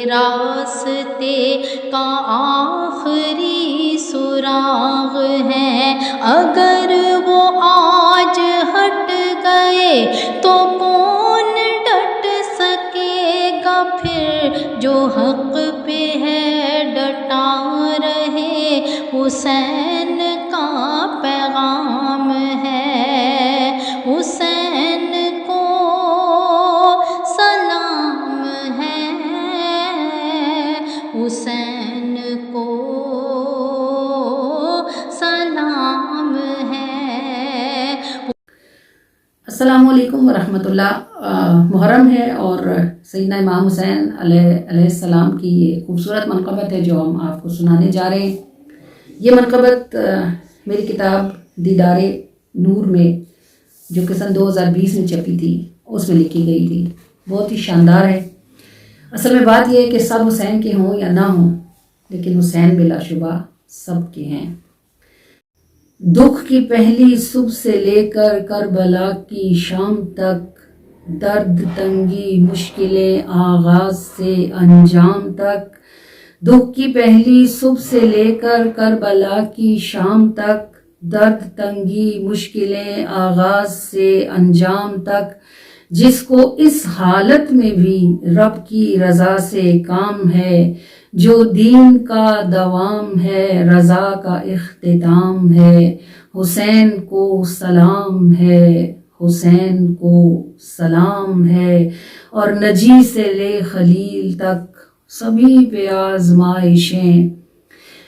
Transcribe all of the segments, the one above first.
راستے کا آخری سراغ ہے، اگر وہ آج ہٹ گئے تو کون ڈٹ سکے گا پھر، جو حق پہ ہے ڈٹا رہے، حسین کا پیغام ہے، حسین کو سلام ہے، حسین کو سلام ہے۔ السلام علیکم ورحمۃ اللہ۔ محرم ہے اور سیدنا امام حسین علیہ السلام کی یہ خوبصورت منقبت ہے جو ہم آپ کو سنانے جا رہے ہیں۔ یہ منقبت میری کتاب دیدار نور میں جو کہ سن 2020 میں چھپی تھی اس میں لکھی گئی تھی، بہت ہی شاندار ہے۔ اصل میں بات یہ ہے کہ سب حسین کے ہوں یا نہ ہوں، لیکن حسین بلا شبہ سب کے ہیں۔ دکھ کی پہلی صبح سے لے کر کربلا کی شام تک، درد تنگی مشکلیں آغاز سے انجام تک، دکھ کی پہلی صبح سے لے کر کربلا کی شام تک، درد تنگی مشکلیں آغاز سے انجام تک، جس کو اس حالت میں بھی رب کی رضا سے کام ہے، جو دین کا دوام ہے رضا کا اختتام ہے، حسین کو سلام ہے، حسین کو سلام ہے، اور نجی سے لے خلیل تک سبھی پہ آزمائشیں،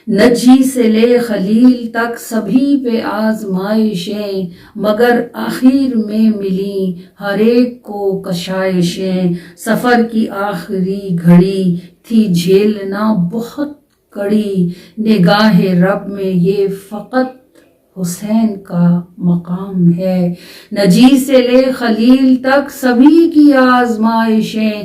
نجی سے لے خلیل تک سبھی پہ آزمائشیں، مگر آخر میں ملی ہر ایک کو کشائشیں، سفر کی آخری گھڑی تھی جھیلنا بہت کڑی، نگاہ رب میں یہ فقط حسین کا مقام ہے، نجی سے لے خلیل تک سبھی کی آزمائشیں،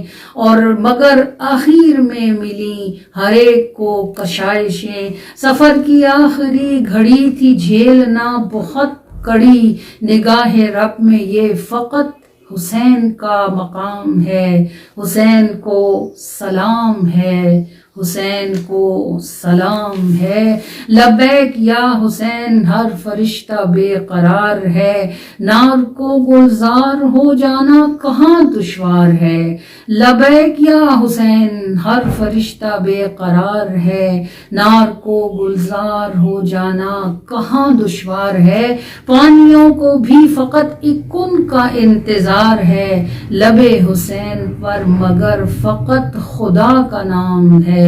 اور مگر آخر میں ملی ہر ایک کو کشائشیں، سفر کی آخری گھڑی تھی جھیلنا بہت کڑی، نگاہ رب میں یہ فقط حسین کا مقام ہے، حسین کو سلام ہے، حسین کو سلام ہے، لبیک یا حسین ہر فرشتہ بے قرار ہے، نار کو گلزار ہو جانا کہاں دشوار ہے، لبیک یا حسین ہر فرشتہ بے قرار ہے، نار کو گلزار ہو جانا کہاں دشوار ہے، پانیوں کو بھی فقط ایک کن کا انتظار ہے، لب حسین پر مگر فقط خدا کا نام ہے،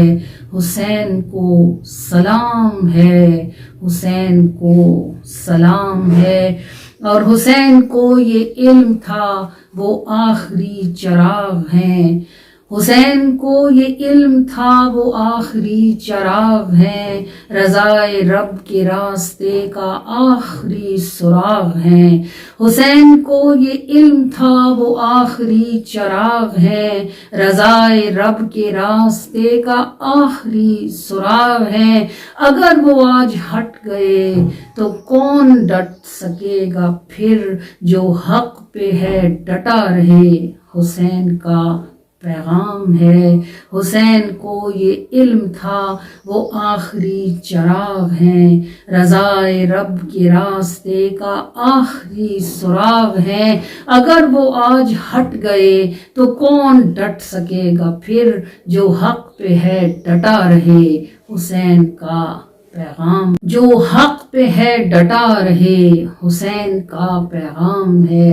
حسین کو سلام ہے، حسین کو سلام ہے، اور حسین کو یہ علم تھا وہ آخری چراغ ہیں، حسین کو یہ علم تھا وہ آخری چراغ ہیں، رضائے رب کے راستے کا آخری سراغ ہیں، حسین کو یہ علم تھا وہ آخری چراغ ہیں، رضائے رب کے راستے کا آخری سراغ ہیں، اگر وہ آج ہٹ گئے تو کون ڈٹ سکے گا پھر، جو حق پہ ہے ڈٹا رہے، حسین کا پیغام ہے، حسین کو یہ علم تھا وہ آخری چراغ ہیں، رضائے رب کے راستے کا آخری سراغ ہیں، اگر وہ آج ہٹ گئے تو کون ڈٹ سکے گا پھر، جو حق پہ ہے ڈٹا رہے، حسین کا پیغام، جو حق پہ ہے ڈٹا رہے، حسین کا پیغام ہے،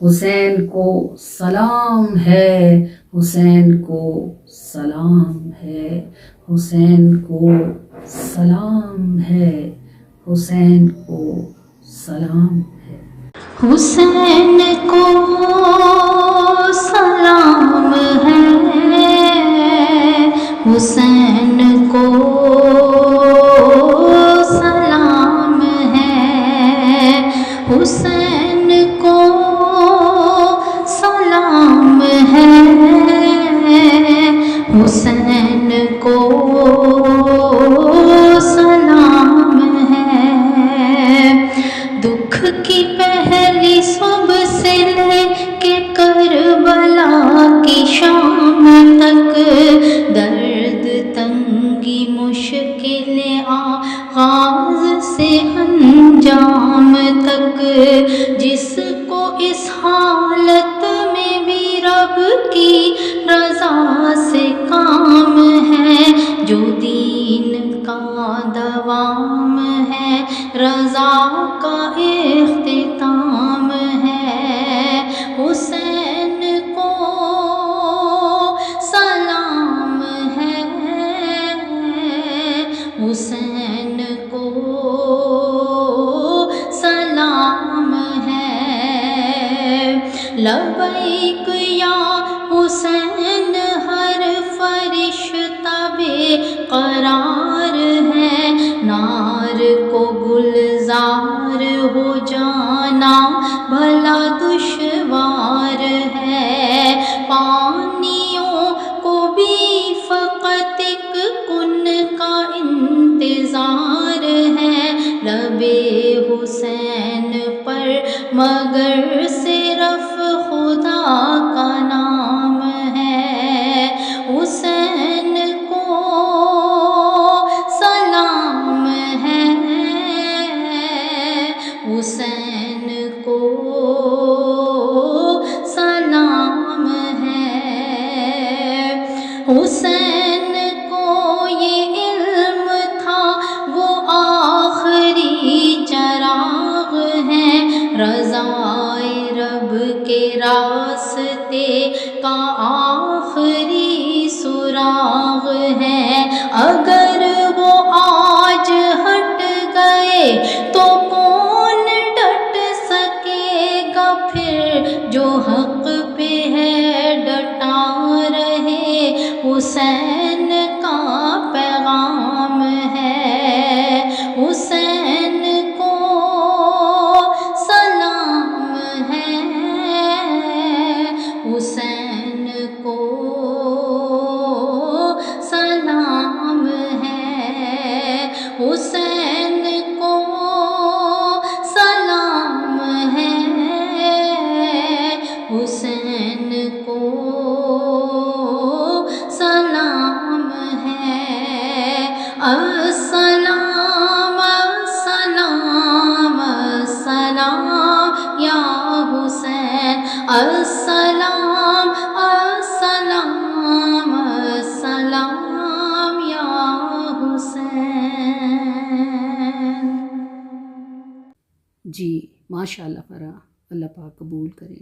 حسین کو سلام ہے، حسین کو سلام ہے، حسین کو سلام ہے، حسین کو سلام ہے، حسین کو سلام ہے، حسین کو سلام ہے، حسین کو سلام ہے، حسین کو سلام ہے، دکھ کی پہلی صبح سے لے کے کربلا کی شام تک، در غاز سے انجام تک، جس کو اس حالت میں بھی رب کی رضا سے کام ہے، جو دین کا دوام ہے، رضا کا اختتام ہے، حسین کو سلام ہے، حسین کو سلام ہے، لبیک یا حسین ہر فرشتہ بے قرار ہے، نار کو گلزار ہو جانا بھلا دشوار ہے، پانیوں کو بھی فقط ایک کن کا انتظار ہے، لبے حسین پر مگر صرف خدا کا نام ہے، حسین کو سلام ہے، حسین کو سلام ہے، حسین کو یہ علم تھا وہ آخری چراغ ہیں، رضائے رب کے راستے کا آخری سراغ ہے، اگر وہ آج ہٹ گئے تو کون ڈٹ سکے گا پھر، جو حق پہ ہے ڈٹا رہے، حسین کا پیغام ہے، حسین کو سلام ہے، حسین کو سلام ہے، حسین کو سلام ہے، حسین کو سلام ہے، السلام السلام السلام یا حسین، السلام السلام السلام یا حسین۔ جی ماشاء اللہ فرا، اللہ پاک قبول کریں۔